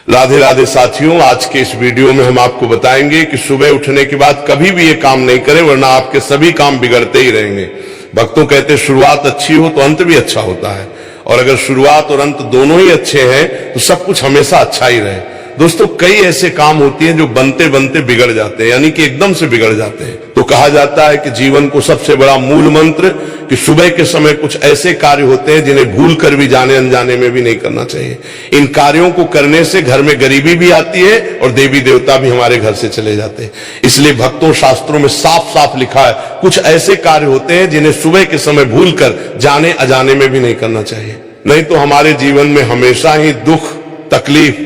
राधे राधे साथियों, आज के इस वीडियो में हम आपको बताएंगे कि सुबह उठने के बाद कभी भी ये काम नहीं करें, वरना आपके सभी काम बिगड़ते ही रहेंगे। भक्तों कहते हैं शुरुआत अच्छी हो तो अंत भी अच्छा होता है, और अगर शुरुआत और अंत दोनों ही अच्छे हैं तो सब कुछ हमेशा अच्छा ही रहे। दोस्तों, कई ऐसे काम होते हैं जो बनते बनते बिगड़ जाते हैं, यानी कि एकदम से बिगड़ जाते हैं। तो कहा जाता है कि जीवन को सबसे बड़ा मूल मंत्र कि सुबह के समय कुछ ऐसे कार्य होते हैं जिन्हें भूल कर भी जाने अनजाने में भी नहीं करना चाहिए। इन कार्यों को करने से घर में गरीबी भी आती है और देवी देवता भी हमारे घर से चले जाते हैं। इसलिए भक्तों, शास्त्रों में साफ साफ लिखा है, कुछ ऐसे कार्य होते हैं जिन्हें सुबह के समय भूल कर जाने अजाने में भी नहीं करना चाहिए, नहीं तो हमारे जीवन में हमेशा ही दुख, तकलीफ,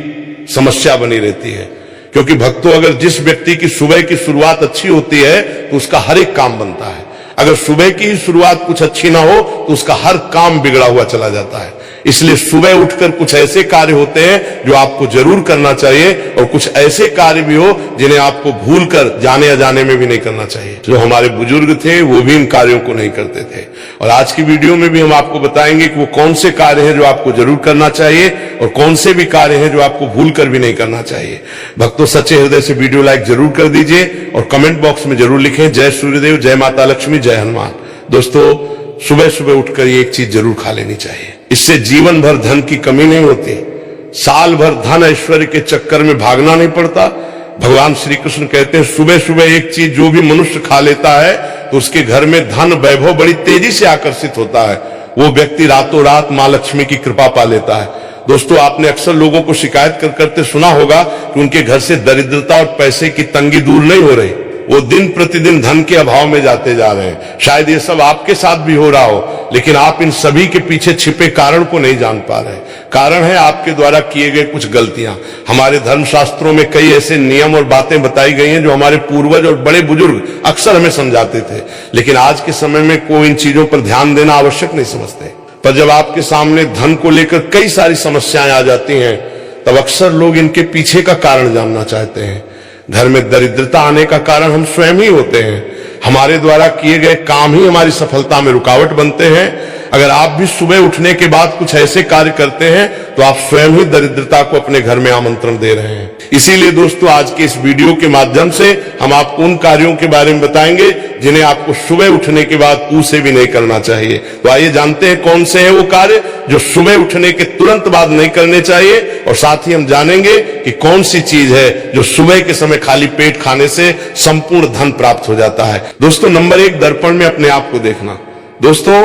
समस्या बनी रहती है। क्योंकि भक्तों, अगर जिस व्यक्ति की सुबह की शुरुआत अच्छी होती है तो उसका हर एक काम बनता है। अगर सुबह की ही शुरुआत कुछ अच्छी ना हो तो उसका हर काम बिगड़ा हुआ चला जाता है। इसलिए सुबह उठकर कुछ ऐसे कार्य होते हैं जो आपको जरूर करना चाहिए, और कुछ ऐसे कार्य भी हो जिन्हें आपको भूल कर जाने अजाने में भी नहीं करना चाहिए। जो हमारे बुजुर्ग थे वो भी इन कार्यों को नहीं करते थे, और आज की वीडियो में भी हम आपको बताएंगे कि वो कौन से कार्य हैं जो आपको जरूर करना चाहिए और कौन से भी कार्य हैं जो आपको भूल कर भी नहीं करना चाहिए। भक्तों, सच्चे हृदय से वीडियो लाइक जरूर कर दीजिए और कमेंट बॉक्स में जरूर लिखें जय सूर्यदेव, जय माता लक्ष्मी, जय हनुमान। दोस्तों, सुबह सुबह उठकर ये एक चीज जरूर खा लेनी चाहिए, इससे जीवन भर धन की कमी नहीं होती, साल भर धन ऐश्वर्य के चक्कर में भागना नहीं पड़ता। भगवान श्री कृष्ण कहते हैं सुबह सुबह एक चीज जो भी मनुष्य खा लेता है तो उसके घर में धन वैभव बड़ी तेजी से आकर्षित होता है। वो व्यक्ति रातों रात मां लक्ष्मी की कृपा पा लेता है। दोस्तों, आपने अक्सर लोगों को शिकायत करते सुना होगा कि उनके घर से दरिद्रता और पैसे की तंगी दूर नहीं हो रही, वो दिन प्रतिदिन धन के अभाव में जाते जा रहे हैं। शायद ये सब आपके साथ भी हो रहा हो, लेकिन आप इन सभी के पीछे छिपे कारण को नहीं जान पा रहे। कारण है आपके द्वारा किए गए कुछ गलतियां। हमारे धर्मशास्त्रों में कई ऐसे नियम और बातें बताई गई हैं जो हमारे पूर्वज और बड़े बुजुर्ग अक्सर हमें समझाते थे, लेकिन आज के समय में कोई इन चीजों पर ध्यान देना आवश्यक नहीं समझते। पर जब आपके सामने धन को लेकर कई सारी समस्याएं आ जाती हैं, तब अक्सर लोग इनके पीछे का कारण जानना चाहते हैं। घर में दरिद्रता आने का कारण हम स्वयं ही होते हैं। हमारे द्वारा किए गए काम ही हमारी सफलता में रुकावट बनते हैं। अगर आप भी सुबह उठने के बाद कुछ ऐसे कार्य करते हैं तो आप स्वयं ही दरिद्रता को अपने घर में आमंत्रण दे रहे हैं। इसीलिए दोस्तों, आज के इस वीडियो के माध्यम से हम आपको उन कार्यों के बारे में बताएंगे जिन्हें आपको सुबह उठने के बाद पूछ से भी नहीं करना चाहिए। तो आइए जानते हैं कौन से हैं वो कार्य जो सुबह उठने के तुरंत बाद नहीं करने चाहिए, और साथ ही हम जानेंगे कि कौन सी चीज है जो सुबह के समय खाली पेट खाने से संपूर्ण धन प्राप्त हो जाता है। दोस्तों, नंबर 1, दर्पण में अपने आप को देखना। दोस्तों,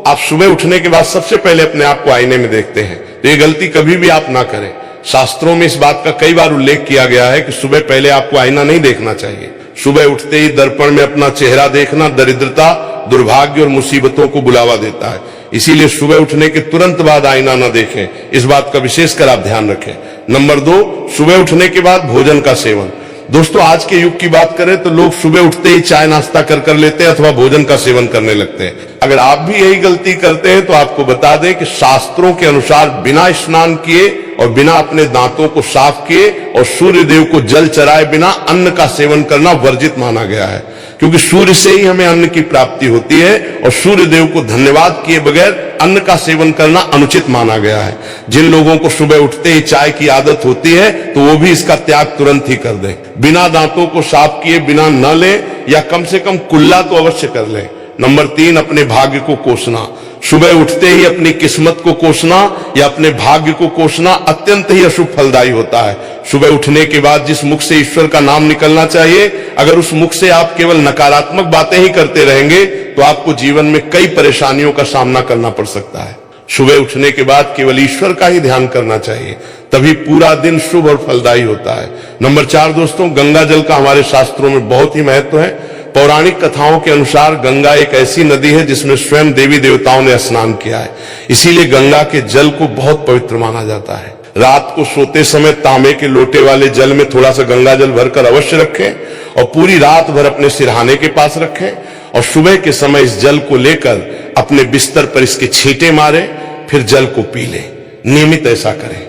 आप सुबह उठने के बाद सबसे पहले अपने आप को आईने में देखते हैं, तो ये गलती कभी भी आप ना करें। शास्त्रों में इस बात का कई बार उल्लेख किया गया है कि सुबह पहले आपको आईना नहीं देखना चाहिए। सुबह उठते ही दर्पण में अपना चेहरा देखना दरिद्रता, दुर्भाग्य और मुसीबतों को बुलावा देता है। इसीलिए सुबह उठने के तुरंत बाद आईना न देखें, इस बात का विशेषकर आप ध्यान रखें। नंबर 2, सुबह उठने के बाद भोजन का सेवन। दोस्तों, आज के युग की बात करें तो लोग सुबह उठते ही चाय नाश्ता कर लेते हैं अथवा भोजन का सेवन करने लगते हैं। अगर आप भी यही गलती करते हैं तो आपको बता दें कि शास्त्रों के अनुसार बिना स्नान किए और बिना अपने दांतों को साफ किए और सूर्य देव को जल चढ़ाए बिना अन्न का सेवन करना वर्जित माना गया है। क्योंकि सूर्य से ही हमें अन्न की प्राप्ति होती है और सूर्य देव को धन्यवाद किए बगैर अन्न का सेवन करना अनुचित माना गया है। जिन लोगों को सुबह उठते ही चाय की आदत होती है तो वो भी इसका त्याग तुरंत ही कर दें। बिना दांतों को साफ किए बिना न लें, या कम से कम कुल्ला तो अवश्य कर लें। नंबर 3, अपने भाग्य को कोसना। सुबह उठते ही अपनी किस्मत को कोसना या अपने भाग्य को कोसना अत्यंत ही अशुभ फलदायी होता है। सुबह उठने के बाद जिस मुख से ईश्वर का नाम निकलना चाहिए, अगर उस मुख से आप केवल नकारात्मक बातें ही करते रहेंगे तो आपको जीवन में कई परेशानियों का सामना करना पड़ सकता है। सुबह उठने के बाद केवल ईश्वर का ही ध्यान करना चाहिए, तभी पूरा दिन शुभ और फलदायी होता है। नंबर 4 दोस्तों, गंगा जल का हमारे शास्त्रों में बहुत ही महत्व है। पौराणिक कथाओं के अनुसार गंगा एक ऐसी नदी है जिसमें स्वयं देवी देवताओं ने स्नान किया है। इसीलिए गंगा के जल को बहुत पवित्र माना जाता है। रात को सोते समय तांबे के लोटे वाले जल में थोड़ा सा गंगा जल भरकर अवश्य रखें और पूरी रात भर अपने सिरहाने के पास रखें, और सुबह के समय इस जल को लेकर अपने बिस्तर पर इसके छींटे मारें, फिर जल को पी लें। नियमित ऐसा करें।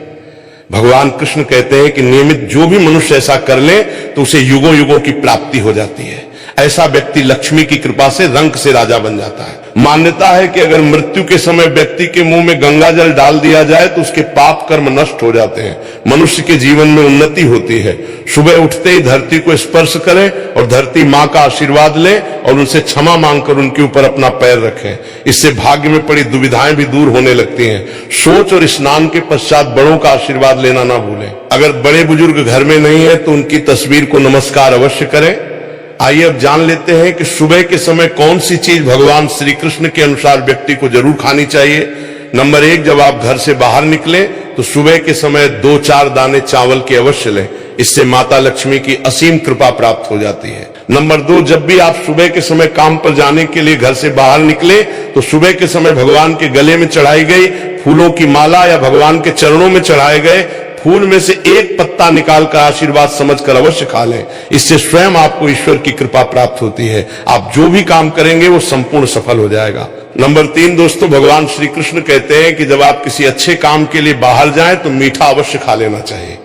भगवान कृष्ण कहते हैं कि नियमित जो भी मनुष्य ऐसा कर ले तो उसे युगों युगों की प्राप्ति हो जाती है। ऐसा व्यक्ति लक्ष्मी की कृपा से रंक से राजा बन जाता है। मान्यता है कि अगर मृत्यु के समय व्यक्ति के मुंह में गंगा जल डाल दिया जाए तो उसके पाप कर्म नष्ट हो जाते हैं, मनुष्य के जीवन में उन्नति होती है। सुबह उठते ही धरती को स्पर्श करें और धरती मां का आशीर्वाद लें और उनसे क्षमा मांगकर उनके ऊपर अपना पैर रखें। इससे भाग्य में पड़ी दुविधाएं भी दूर होने लगती हैं। सोच और स्नान के पश्चात बड़ों का आशीर्वाद लेना ना भूलें। अगर बड़े बुजुर्ग घर में नहीं है तो उनकी तस्वीर को नमस्कार अवश्य करें। आइए अब जान लेते हैं कि सुबह के समय कौन सी चीज भगवान श्री कृष्ण के अनुसार व्यक्ति को जरूर खानी चाहिए। नंबर 1, जब आप घर से बाहर निकलें तो सुबह के समय 2-4 दाने चावल के अवश्य लें। इससे माता लक्ष्मी की असीम कृपा प्राप्त हो जाती है। नंबर 2, जब भी आप सुबह के समय काम पर जाने के लिए घर से बाहर निकले तो सुबह के समय भगवान के गले में चढ़ाई गई फूलों की माला या भगवान के चरणों में चढ़ाए गए फूल में से एक पत्ता निकालकर आशीर्वाद समझकर अवश्य खा लें। इससे स्वयं आपको ईश्वर की कृपा प्राप्त होती है। आप जो भी काम करेंगे वो संपूर्ण सफल हो जाएगा। नंबर 3 दोस्तों, भगवान श्री कृष्ण कहते हैं कि जब आप किसी अच्छे काम के लिए बाहर जाएं तो मीठा अवश्य खा लेना चाहिए,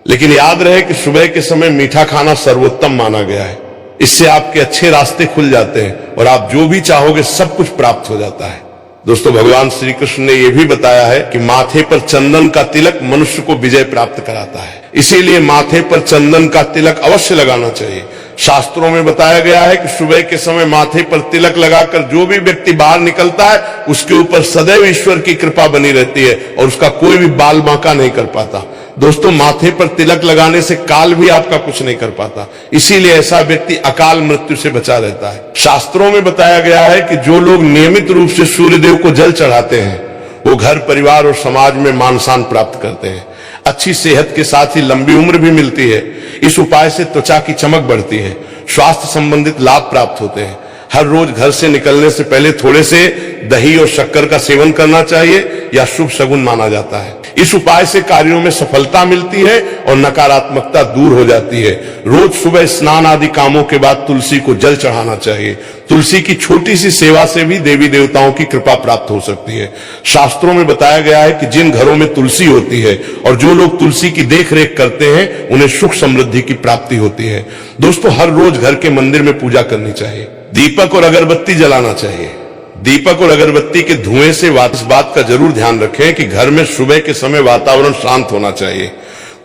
लेकिन याद रहे कि सुबह के समय मीठा खाना सर्वोत्तम माना गया है। इससे आपके अच्छे रास्ते खुल जाते हैं और आप जो भी चाहोगे सब कुछ प्राप्त हो जाता है। दोस्तों, भगवान श्री कृष्ण ने यह भी बताया है कि माथे पर चंदन का तिलक मनुष्य को विजय प्राप्त कराता है। इसीलिए माथे पर चंदन का तिलक अवश्य लगाना चाहिए। शास्त्रों में बताया गया है कि सुबह के समय माथे पर तिलक लगाकर जो भी व्यक्ति बाहर निकलता है उसके ऊपर सदैव ईश्वर की कृपा बनी रहती है और उसका कोई भी बाल बांका नहीं कर पाता। दोस्तों, माथे पर तिलक लगाने से काल भी आपका कुछ नहीं कर पाता, इसीलिए ऐसा व्यक्ति अकाल मृत्यु से बचा रहता है। शास्त्रों में बताया गया है कि जो लोग नियमित रूप से सूर्यदेव को जल चढ़ाते हैं वो घर परिवार और समाज में मान सम्मान प्राप्त करते हैं। अच्छी सेहत के साथ ही लंबी उम्र भी मिलती है। इस उपाय से त्वचा की चमक बढ़ती है, स्वास्थ्य संबंधित लाभ प्राप्त होते हैं। हर रोज घर से निकलने से पहले थोड़े से दही और शक्कर का सेवन करना चाहिए या शुभ शगुन माना जाता है। इस उपाय से कार्यों में सफलता मिलती है और नकारात्मकता दूर हो जाती है। रोज सुबह स्नान आदि कामों के बाद तुलसी को जल चढ़ाना चाहिए। तुलसी की छोटी सी सेवा से भी देवी देवताओं की कृपा प्राप्त हो सकती है। शास्त्रों में बताया गया है कि जिन घरों में तुलसी होती है और जो लोग तुलसी की देख रेख करते हैं उन्हें सुख समृद्धि की प्राप्ति होती है। दोस्तों, हर रोज घर के मंदिर में पूजा करनी चाहिए। दीपक और अगरबत्ती जलाना चाहिए। दीपक और अगरबत्ती के धुएं से इस बात का जरूर ध्यान रखें कि घर में सुबह के समय वातावरण शांत होना चाहिए।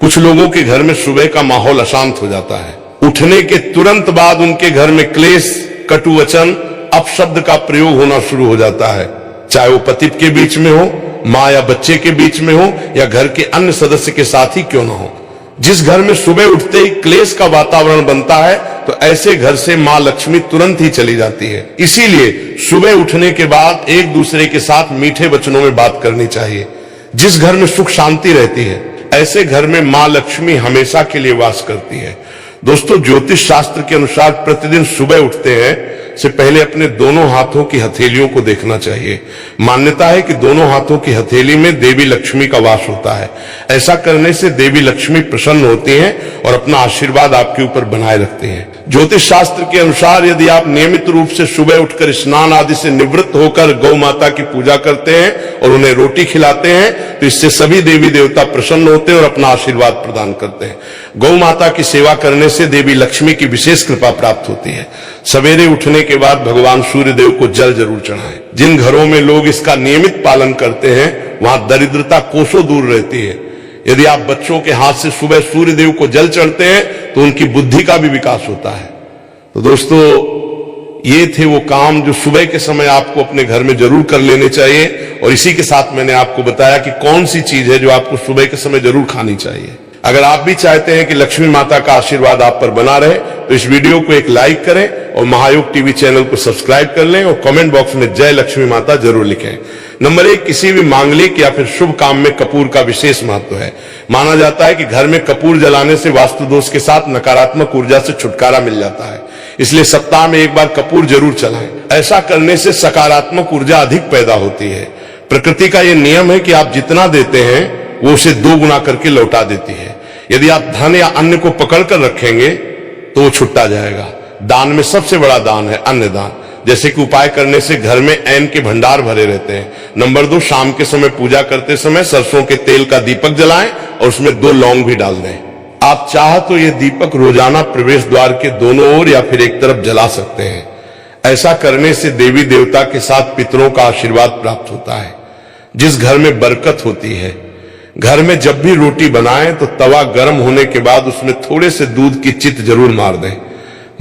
कुछ लोगों के घर में सुबह का माहौल अशांत हो जाता है। उठने के तुरंत बाद उनके घर में क्लेश, कटु वचन, अपशब्द का प्रयोग होना शुरू हो जाता है, चाहे वो पति के बीच में हो, माँ या बच्चे के बीच में हो या घर के अन्य सदस्य के साथ ही क्यों न हो। जिस घर में सुबह उठते ही क्लेश का वातावरण बनता है तो ऐसे घर से मां लक्ष्मी तुरंत ही चली जाती है। इसीलिए सुबह उठने के बाद एक दूसरे के साथ मीठे वचनों में बात करनी चाहिए। जिस घर में सुख शांति रहती है ऐसे घर में मां लक्ष्मी हमेशा के लिए वास करती है। दोस्तों, ज्योतिष शास्त्र के अनुसार प्रतिदिन सुबह उठते हैं से पहले अपने दोनों हाथों की हथेलियों को देखना चाहिए। मान्यता है कि दोनों हाथों की हथेली में देवी लक्ष्मी का वास होता है। ऐसा करने से देवी लक्ष्मी प्रसन्न होती हैं और अपना आशीर्वाद आपके ऊपर बनाए रखती हैं। ज्योतिष शास्त्र के अनुसार यदि आप नियमित रूप से सुबह उठकर स्नान आदि से निवृत्त होकर गौ माता की पूजा करते हैं और उन्हें रोटी खिलाते हैं तो इससे सभी देवी देवता प्रसन्न होते हैं और अपना आशीर्वाद प्रदान करते हैं। गौ माता की सेवा करने से देवी लक्ष्मी की विशेष कृपा प्राप्त होती है। सवेरे उठने के बाद भगवान सूर्य देव को जल जरूर चढ़ाएं। जिन घरों में लोग इसका नियमित पालन करते हैं वहां दरिद्रता कोसों दूर रहती है। यदि आप बच्चों के हाथ से सुबह सूर्य देव को जल चढ़ते हैं तो उनकी बुद्धि का भी विकास होता है। तो दोस्तों, ये थे वो काम जो सुबह के समय आपको अपने घर में जरूर कर लेने चाहिए और इसी के साथ मैंने आपको बताया कि कौन सी चीज है जो आपको सुबह के समय जरूर खानी चाहिए। अगर आप भी चाहते हैं कि लक्ष्मी माता का आशीर्वाद आप पर बना रहे तो इस वीडियो को एक लाइक करें और महायोग टीवी चैनल को सब्सक्राइब कर लें और कमेंट बॉक्स में जय लक्ष्मी माता जरूर लिखें। नंबर 1, किसी भी मांगलिक या फिर शुभ काम में कपूर का विशेष महत्व है। माना जाता है कि घर में कपूर जलाने से वास्तु दोष के साथ नकारात्मक ऊर्जा से छुटकारा मिल जाता है। इसलिए सप्ताह में एक बार कपूर जरूर चलाएं। ऐसा करने से सकारात्मक ऊर्जा अधिक पैदा होती है। प्रकृति का यह नियम है कि आप जितना देते हैं वो उसे 2 गुना करके लौटा देती है। यदि आप धन या अन्न को पकड़ कर रखेंगे तो वो छुट्टा जाएगा। दान में सबसे बड़ा दान है अन्न दान। जैसे कि उपाय करने से घर में अन्न के भंडार भरे रहते हैं। नंबर 2, शाम के समय पूजा करते समय सरसों के तेल का दीपक जलाएं और उसमें 2 लौंग भी डाल दें। आप चाह तो ये दीपक रोजाना प्रवेश द्वार के दोनों ओर या फिर एक तरफ जला सकते हैं। ऐसा करने से देवी देवता के साथ पितरों का आशीर्वाद प्राप्त होता है। जिस घर में बरकत होती है, घर में जब भी रोटी बनाएं तो तवा गर्म होने के बाद उसमें थोड़े से दूध की चित जरूर मार दें।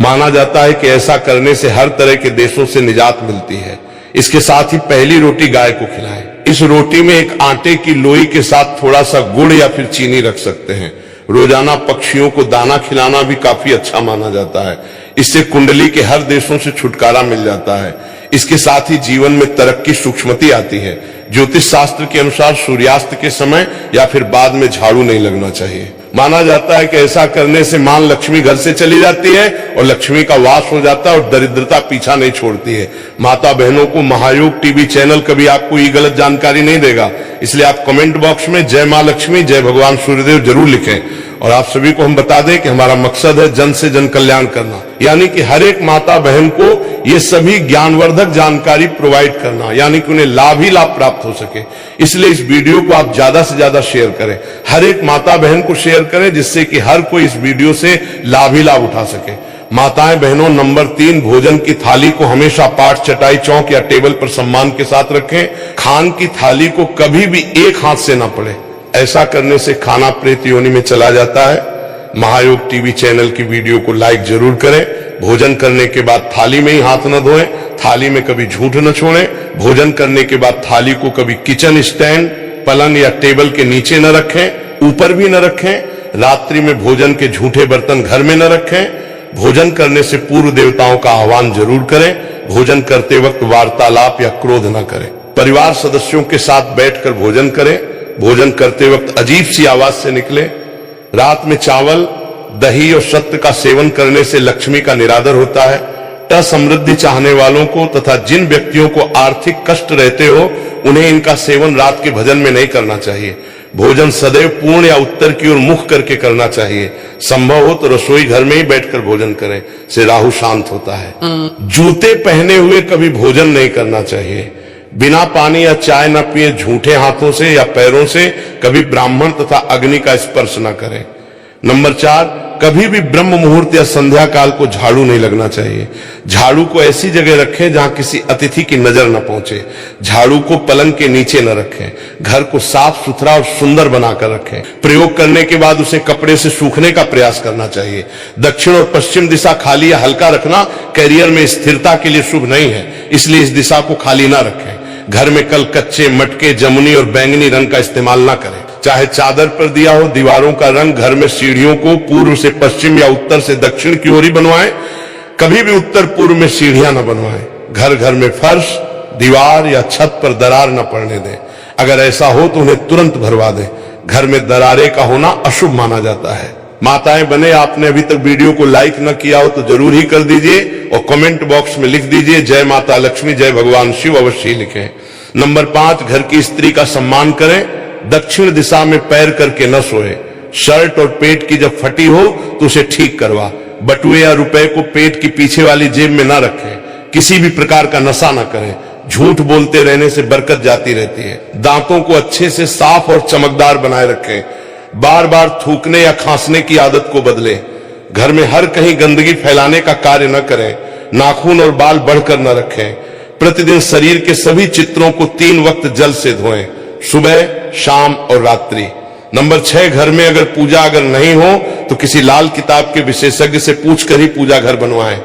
माना जाता है कि ऐसा करने से हर तरह के देशों से निजात मिलती है। इसके साथ ही पहली रोटी गाय को खिलाएं। इस रोटी में एक आटे की लोई के साथ थोड़ा सा गुड़ या फिर चीनी रख सकते हैं। रोजाना पक्षियों को दाना खिलाना भी काफी अच्छा माना जाता है। इससे कुंडली के हर देशों से छुटकारा मिल जाता है। इसके साथ ही जीवन में तरक्की सूक्ष्मति आती है। ज्योतिष शास्त्र के अनुसार सूर्यास्त के समय या फिर बाद में झाड़ू नहीं लगना चाहिए। माना जाता है कि ऐसा करने से मां लक्ष्मी घर से चली जाती है और लक्ष्मी का वास हो जाता है और दरिद्रता पीछा नहीं छोड़ती है। माता बहनों को महायोग टीवी चैनल कभी आपको ये गलत जानकारी नहीं देगा, इसलिए आप कमेंट बॉक्स में जय मां लक्ष्मी, जय भगवान सूर्यदेव जरूर लिखें। और आप सभी को हम बता दें कि हमारा मकसद है जन से जन कल्याण करना, यानी कि हर एक माता बहन को ये सभी ज्ञानवर्धक जानकारी प्रोवाइड करना, यानी कि उन्हें लाभ ही लाभ प्राप्त हो सके। इसलिए इस वीडियो को आप ज्यादा से ज्यादा शेयर करें, हर एक माता बहन को शेयर करें, जिससे कि हर कोई इस वीडियो से लाभ ही लाभ उठा सके। माताएं बहनों, नंबर 3, भोजन की थाली को हमेशा पाट, चटाई, चौक या टेबल पर सम्मान के साथ रखें। खान की थाली को कभी भी एक हाथ से ना पड़े, ऐसा करने से खाना प्रेत योनि में चला जाता है। महायोग टीवी चैनल की वीडियो को लाइक जरूर करें। भोजन करने के बाद थाली में ही हाथ न धोएं, थाली में कभी झूठ न छोड़ें। भोजन करने के बाद थाली को कभी किचन स्टैंड, पलंग या टेबल के नीचे न रखें, ऊपर भी न रखें। रात्रि में भोजन के झूठे बर्तन घर में न रखें। भोजन करने से पूर्व देवताओं का आह्वान जरूर करें। भोजन करते वक्त वार्तालाप या क्रोध न करें। परिवार सदस्यों के साथ बैठकर भोजन करें। भोजन करते वक्त अजीब सी आवाज से निकले। रात में चावल, दही और सत्य का सेवन करने से लक्ष्मी का निरादर होता है। समृद्धि चाहने वालों को तथा जिन व्यक्तियों को आर्थिक कष्ट रहते हो, उन्हें इनका सेवन रात के भजन में नहीं करना चाहिए। भोजन सदैव पूर्ण या उत्तर की ओर मुख करके करना चाहिए। संभव हो तो रसोई घर में ही बैठकर भोजन करें, से राहु शांत होता है। जूते पहने हुए कभी भोजन नहीं करना चाहिए। बिना पानी या चाय न पिए झूठे हाथों से या पैरों से कभी ब्राह्मण तथा अग्नि का स्पर्श न करें। नंबर 4, कभी भी ब्रह्म मुहूर्त या संध्या काल को झाड़ू नहीं लगना चाहिए। झाड़ू को ऐसी जगह रखें जहां किसी अतिथि की नजर न पहुंचे। झाड़ू को पलंग के नीचे न रखें। घर को साफ सुथरा और सुंदर बनाकर रखें। प्रयोग करने के बाद उसे कपड़े से सूखने का प्रयास करना चाहिए। दक्षिण और पश्चिम दिशा खाली या हल्का रखना कैरियर में स्थिरता के लिए शुभ नहीं है, इसलिए इस दिशा को खाली न रखें। घर में कल कच्चे, मटके, जमुनी और बैंगनी रंग का इस्तेमाल ना करें। चाहे चादर पर दिया हो दीवारों का रंग, घर में सीढ़ियों को पूर्व से पश्चिम या उत्तर से दक्षिण की ओर ही बनवाएं। कभी भी उत्तर पूर्व में सीढ़ियां न बनवाएं। घर घर में फर्श, दीवार या छत पर दरार न पड़ने दें। अगर ऐसा हो तो उन्हें तुरंत भरवा दें। घर में दरारें का होना अशुभ माना जाता है। माताएं बने, आपने अभी तक वीडियो को लाइक न किया हो तो जरूर ही कर दीजिए और कमेंट बॉक्स में लिख दीजिए जय माता लक्ष्मी, जय भगवान शिव, अवश्य लिखें। नंबर 5, घर की स्त्री का सम्मान करें। दक्षिण दिशा में पैर करके न सोए। शर्ट और पेट की जब फटी हो तो उसे ठीक करवा। बटुए या रुपए को पेट की पीछे वाली जेब में न रखें। किसी भी प्रकार का नशा न करें। झूठ बोलते रहने से बरकत जाती रहती है। दांतों को अच्छे से साफ और चमकदार बनाए रखें। बार बार थूकने या खांसने की आदत को बदलें। घर में हर कहीं गंदगी फैलाने का कार्य न करें। नाखून और बाल बढ़कर न रखें। प्रतिदिन शरीर के सभी चित्रों को 3 वक्त जल से धोएं, सुबह, शाम और रात्रि। नंबर 6, घर में अगर पूजा अगर नहीं हो तो किसी लाल किताब के विशेषज्ञ से पूछकर ही पूजा घर बनवाएं।